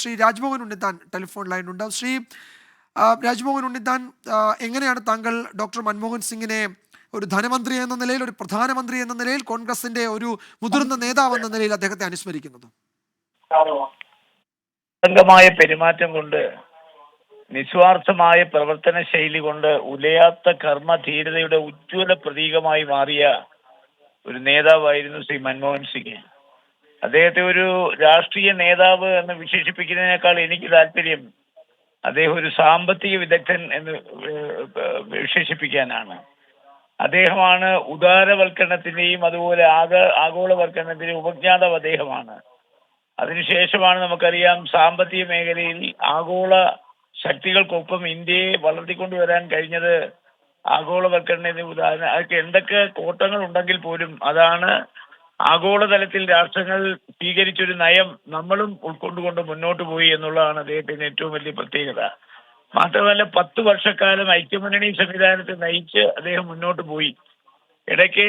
Shri Rajmohan Unnithan telephone ലൈനുണ്ട്. Shri Rajmohan Unnithan, എങ്ങനെയാണ് താങ്കൾ doctor Manmohan സിംഗിനെ ഒരു ധനമന്ത്രി എന്ന നിലയിൽ, ഒരു പ്രധാനമന്ത്രി എന്ന നിലയിൽ, കോൺഗ്രസിന്റെ ഒരു മുതിർന്ന നേതാവ് എന്ന നിലയിൽ അദ്ദേഹത്തെ അനുസ്മരിക്കുന്നത്? മായ പെരുമാറ്റം കൊണ്ട്, നിസ്വാർത്ഥമായ പ്രവർത്തന ശൈലി കൊണ്ട്, ഉലയാത്ത കർമ്മധീരതയുടെ ഉജ്ജ്വല പ്രതീകമായി മാറിയ ഒരു നേതാവായിരുന്നു ശ്രീ മൻമോഹൻ സിംഗ്. അദ്ദേഹത്തെ ഒരു രാഷ്ട്രീയ നേതാവ് എന്ന് വിശേഷിപ്പിക്കുന്നതിനേക്കാൾ എനിക്ക് താല്പര്യം അദ്ദേഹം ഒരു സാമ്പത്തിക വിദഗ്ധൻ എന്ന് വിശേഷിപ്പിക്കാനാണ്. അദ്ദേഹമാണ് ഉദാരവൽക്കരണത്തിന്റെയും അതുപോലെ ആഗോളവൽക്കരണത്തിന്റെയും ഉപജ്ഞാതാവ് അദ്ദേഹമാണ്. അതിനുശേഷമാണ് നമുക്കറിയാം സാമ്പത്തിക മേഖലയിൽ ആഗോള ശക്തികൾക്കൊപ്പം ഇന്ത്യയെ വളർത്തിക്കൊണ്ടുവരാൻ കഴിഞ്ഞത്. ആഗോളവൽക്കരണത്തിന് ഉദാഹരണം അതൊക്കെ എന്തൊക്കെ കോട്ടങ്ങൾ ഉണ്ടെങ്കിൽ പോലും അതാണ് ആഗോളതലത്തിൽ രാഷ്ട്രങ്ങൾ സ്വീകരിച്ചൊരു നയം നമ്മളും ഉൾക്കൊണ്ടുകൊണ്ട് മുന്നോട്ട് പോയി എന്നുള്ളതാണ് അദ്ദേഹത്തിന്റെ ഏറ്റവും വലിയ പ്രത്യേകത. മാത്രമല്ല 10 വർഷക്കാലം ഐക്യമുന്നണി സംവിധാനത്തെ നയിച്ച് അദ്ദേഹം മുന്നോട്ട് പോയി. ഇടയ്ക്ക്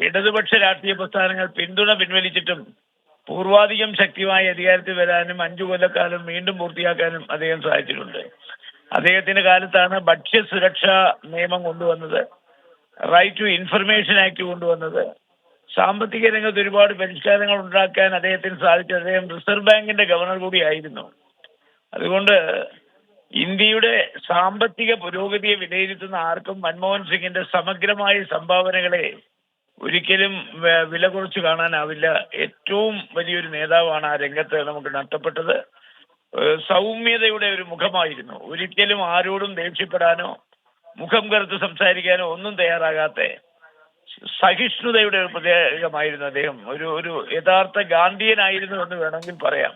ഇടതുപക്ഷ രാഷ്ട്രീയ പ്രസ്ഥാനങ്ങൾ പിന്തുണ പിൻവലിച്ചിട്ടും പൂർവാധികം ശക്തിയായി അധികാരത്തിൽ വരാനും 5 കൊല്ലക്കാലം വീണ്ടും പൂർത്തിയാക്കാനും അദ്ദേഹം സാധിച്ചിട്ടുണ്ട്. അദ്ദേഹത്തിന്റെ കാലത്താണ് ഭക്ഷ്യസുരക്ഷാ നിയമം കൊണ്ടുവന്നത്, റൈറ്റ് ടു ഇൻഫർമേഷൻ ആക്ട് കൊണ്ടുവന്നത്. സാമ്പത്തിക രംഗത്ത് ഒരുപാട് പരിഷ്കാരങ്ങൾ ഉണ്ടാക്കാൻ അദ്ദേഹത്തിന് സാധിച്ചത്. അദ്ദേഹം റിസർവ് ബാങ്കിന്റെ ഗവർണർ കൂടിയായിരുന്നു. അതുകൊണ്ട് ഇന്ത്യയുടെ സാമ്പത്തിക പുരോഗതിയെ വിലയിരുത്തുന്ന ആർക്കും മൻമോഹൻ സിംഗിന്റെ സമഗ്രമായ സംഭാവനകളെ ഒരിക്കലും വില കുറച്ച് കാണാനാവില്ല. ഏറ്റവും വലിയൊരു നേതാവാണ് ആ രംഗത്ത് നമുക്ക് നഷ്ടപ്പെട്ടത്. സൗമ്യതയുടെ ഒരു മുഖമായിരുന്നു. ഒരിക്കലും ആരോടും ദേഷ്യപ്പെടാനോ മുഖം കറുത്ത് സംസാരിക്കാനോ ഒന്നും തയ്യാറാകാത്ത സഹിഷ്ണുതയുടെ ഒരു പ്രത്യേകമായിരുന്നു അദ്ദേഹം. ഒരു യഥാർത്ഥ ഗാന്ധിയനായിരുന്നു എന്ന് വേണമെങ്കിൽ പറയാം.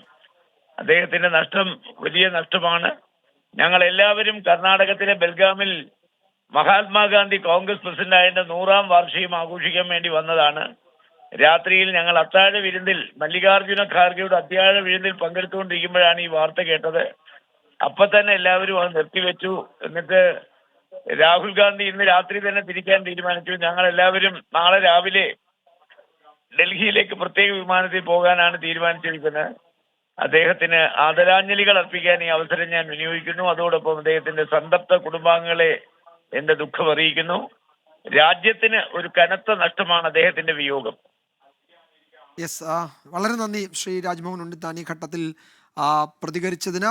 അദ്ദേഹത്തിന്റെ നഷ്ടം വലിയ നഷ്ടമാണ്. ഞങ്ങൾ എല്ലാവരും കർണാടകത്തിലെ ബെൽഗാമിൽ മഹാത്മാഗാന്ധി കോൺഗ്രസ് പ്രസിഡന്റ് ആയതിന്റെ 100ാം വാർഷികം ആഘോഷിക്കാൻ വേണ്ടി വന്നതാണ്. രാത്രിയിൽ ഞങ്ങൾ അത്താഴ വിരുന്നിൽ, മല്ലികാർജുന ഖാർഗെയുടെ അത്താഴ വിരുന്നിൽ പങ്കെടുത്തുകൊണ്ടിരിക്കുമ്പോഴാണ് ഈ വാർത്ത കേട്ടത്. അപ്പൊ തന്നെ എല്ലാവരും അത് നിർത്തിവെച്ചു. എന്നിട്ട് രാഹുൽ ഗാന്ധി ഇന്ന് രാത്രി തന്നെ തിരിക്കാൻ തീരുമാനിച്ചു. ഞങ്ങൾ എല്ലാവരും നാളെ രാവിലെ ഡൽഹിയിലേക്ക് പ്രത്യേക വിമാനത്തിൽ പോകാനാണ് തീരുമാനിച്ചിരിക്കുന്നത്. അദ്ദേഹത്തിന് ആദരാഞ്ജലികൾ അർപ്പിക്കാൻ ഈ അവസരം ഞാൻ വിനിയോഗിക്കുന്നു. അതോടൊപ്പം അദ്ദേഹത്തിന്റെ സന്തപ്ത കുടുംബാംഗങ്ങളെ എന്റെ ദുഃഖം അറിയിക്കുന്നു. രാജ്യത്തിന് ഒരു കനത്ത നഷ്ടമാണ് അദ്ദേഹത്തിന്റെ വിയോഗം. യെസ്, വളരെ നന്ദി ശ്രീ രാജ്മോഹൻ ഉണ്ണിത്താൻ ഈ ഘട്ടത്തിൽ പ്രതികരിച്ചതിന്.